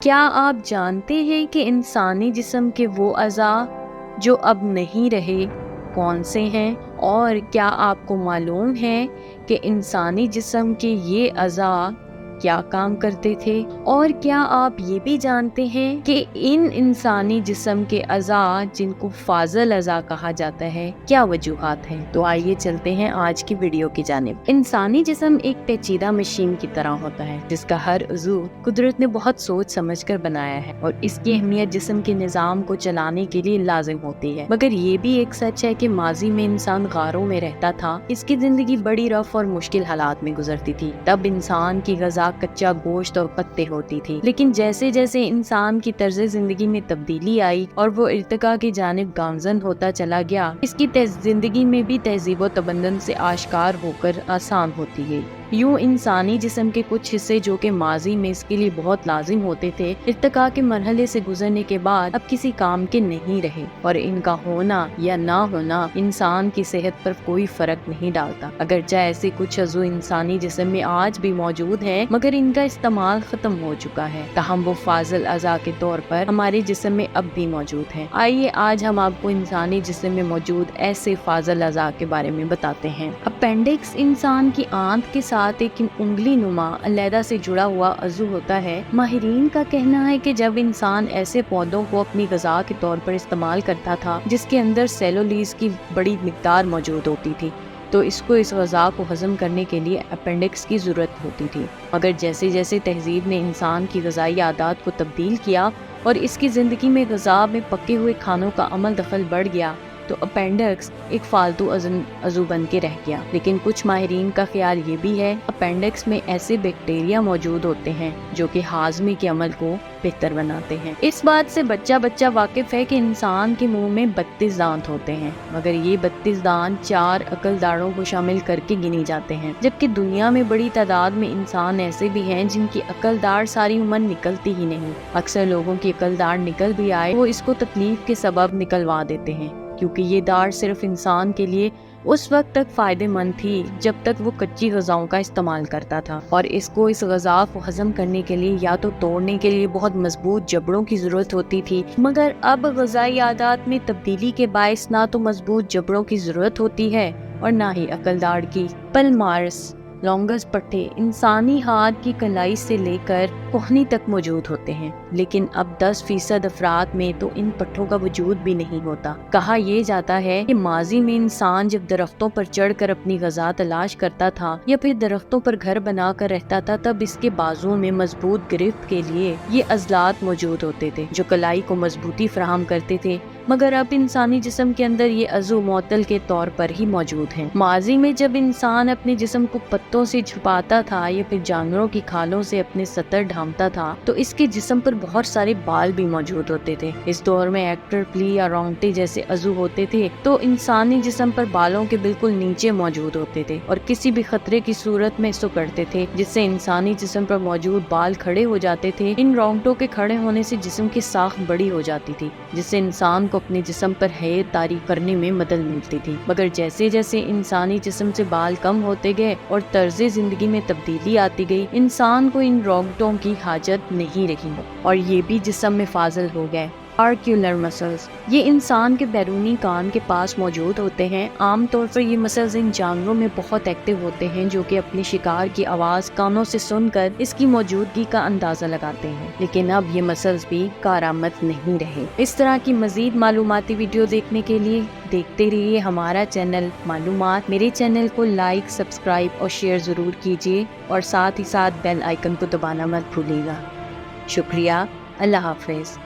کیا آپ جانتے ہیں کہ انسانی جسم کے وہ اعضاء جو اب نہیں رہے کون سے ہیں؟ اور کیا آپ کو معلوم ہے کہ انسانی جسم کے یہ اعضاء کیا کام کرتے تھے؟ اور کیا آپ یہ بھی جانتے ہیں کہ ان انسانی جسم کے اعضاء جن کو فاضل اعضاء کہا جاتا ہے کیا وجوہات ہیں؟ تو آئیے چلتے ہیں آج کی ویڈیو کی جانب۔ انسانی جسم ایک پیچیدہ مشین کی طرح ہوتا ہے جس کا ہر عضو قدرت نے بہت سوچ سمجھ کر بنایا ہے اور اس کی اہمیت جسم کے نظام کو چلانے کے لیے لازم ہوتی ہے۔ مگر یہ بھی ایک سچ ہے کہ ماضی میں انسان غاروں میں رہتا تھا، اس کی زندگی بڑی رف اور مشکل حالات میں گزرتی تھی۔ تب انسان کی غذا کچا گوشت اور پتے ہوتی تھی، لیکن جیسے جیسے انسان کی طرز زندگی میں تبدیلی آئی اور وہ ارتقاء کی جانب گامزن ہوتا چلا گیا، اس کی زندگی میں بھی تہذیب و تمدن سے آشکار ہو کر آسان ہوتی گئی۔ یوں انسانی جسم کے کچھ حصے جو کہ ماضی میں اس کے لیے بہت لازم ہوتے تھے، ارتقاء کے مرحلے سے گزرنے کے بعد اب کسی کام کے نہیں رہے، اور ان کا ہونا یا نہ ہونا انسان کی صحت پر کوئی فرق نہیں ڈالتا۔ اگرچہ ایسے کچھ عضو انسانی جسم میں آج بھی موجود ہیں، مگر ان کا استعمال ختم ہو چکا ہے، تاہم وہ فاضل اعضاء کے طور پر ہمارے جسم میں اب بھی موجود ہیں۔ آئیے آج ہم آپ کو انسانی جسم میں موجود ایسے فاضل اعضاء کے بارے میں بتاتے ہیں۔ اپینڈکس انسان کی آنت کے ساتھ ایک انگلی نما علیحدہ سے جڑا ہوا عضو ہوتا ہے۔ ماہرین کا کہنا ہے کہ جب انسان ایسے پودوں کو اپنی غذا کے طور پر استعمال کرتا تھا جس کے اندر سیلولیز کی بڑی مقدار موجود ہوتی تھی، تو اس غذا کو ہضم کرنے کے لیے اپینڈکس کی ضرورت ہوتی تھی۔ مگر جیسے جیسے تہذیب نے انسان کی غذائی عادات کو تبدیل کیا اور اس کی زندگی میں غذا میں پکے ہوئے کھانوں کا عمل دخل بڑھ گیا، تو اپینڈکس ایک فالتو عضو بن کے رہ گیا۔ لیکن کچھ ماہرین کا خیال یہ بھی ہے اپینڈکس میں ایسے بیکٹیریا موجود ہوتے ہیں جو کہ ہاضمے کے عمل کو بہتر بناتے ہیں۔ اس بات سے بچہ واقف ہے کہ انسان کے منہ میں 32 دانت ہوتے ہیں، مگر یہ 32 دانت 4 عقل داروں کو شامل کر کے گنے جاتے ہیں، جبکہ دنیا میں بڑی تعداد میں انسان ایسے بھی ہیں جن کی عقل دار ساری عمر نکلتی ہی نہیں۔ اکثر لوگوں کی عقل دار نکل بھی آئے وہ اس کو تکلیف کے سبب نکلوا دیتے ہیں، کیونکہ یہ دار صرف انسان کے لیے اس وقت تک فائدہ مند تھی جب تک وہ کچی غذاؤں کا استعمال کرتا تھا، اور اس غذا کو ہضم کرنے کے لیے یا تو توڑنے کے لیے بہت مضبوط جبڑوں کی ضرورت ہوتی تھی۔ مگر اب غذائی عادات میں تبدیلی کے باعث نہ تو مضبوط جبڑوں کی ضرورت ہوتی ہے اور نہ ہی عقل دار کی۔ پلمارس لانگس پٹھے انسانی ہاتھ کی کلائی سے لے کر کوہنی تک موجود ہوتے ہیں، لیکن اب 10% افراد میں تو ان پٹھوں کا وجود بھی نہیں ہوتا۔ کہا یہ جاتا ہے کہ ماضی میں انسان جب درختوں پر چڑھ کر اپنی غذا تلاش کرتا تھا یا پھر درختوں پر گھر بنا کر رہتا تھا، تب اس کے بازوؤں میں مضبوط گرفت کے لیے یہ عضلات موجود ہوتے تھے جو کلائی کو مضبوطی فراہم کرتے تھے، مگر اب انسانی جسم کے اندر یہ عضو معطل کے طور پر ہی موجود ہیں۔ ماضی میں جب انسان اپنے جسم کو پتوں سے چھپاتا تھا یا پھر جانوروں کی کھالوں سے اپنے سطر ڈھانپتا تھا، تو اس کے جسم پر بہت سارے بال بھی موجود ہوتے تھے۔ اس دور میں ایکٹر پلی یا رونگٹے جیسے عضو ہوتے تھے، تو انسانی جسم پر بالوں کے بالکل نیچے موجود ہوتے تھے اور کسی بھی خطرے کی صورت میں سکڑتے تھے، جس سے انسانی جسم پر موجود بال کھڑے ہو جاتے تھے۔ ان رونگٹوں کے کھڑے ہونے سے جسم کی ساخت بڑی ہو جاتی تھی، جس سے انسان کو اپنے جسم پر حیرت طاری کرنے میں مدد ملتی تھی۔ مگر جیسے جیسے انسانی جسم سے بال کم ہوتے گئے اور طرز زندگی میں تبدیلی آتی گئی، انسان کو ان رونگٹوں کی حاجت نہیں رہی اور یہ بھی جسم میں فاضل ہو گئے۔ آرکیولر مسلز یہ انسان کے بیرونی کان کے پاس موجود ہوتے ہیں۔ عام طور پر یہ مسلز ان جانوروں میں بہت ایکٹیو ہوتے ہیں جو کہ اپنے شکار کی آواز کانوں سے سن کر اس کی موجودگی کا اندازہ لگاتے ہیں، لیکن اب یہ مسلز بھی کارآمد نہیں رہے۔ اس طرح کی مزید معلوماتی ویڈیو دیکھنے کے لیے دیکھتے رہیے ہمارا چینل معلومات۔ میرے چینل کو لائک، سبسکرائب اور شیئر ضرور کیجیے، اور ساتھ ہی ساتھ بیل آئیکن کو دبانا مت بھولیے گا۔ شکریہ، اللہ حافظ۔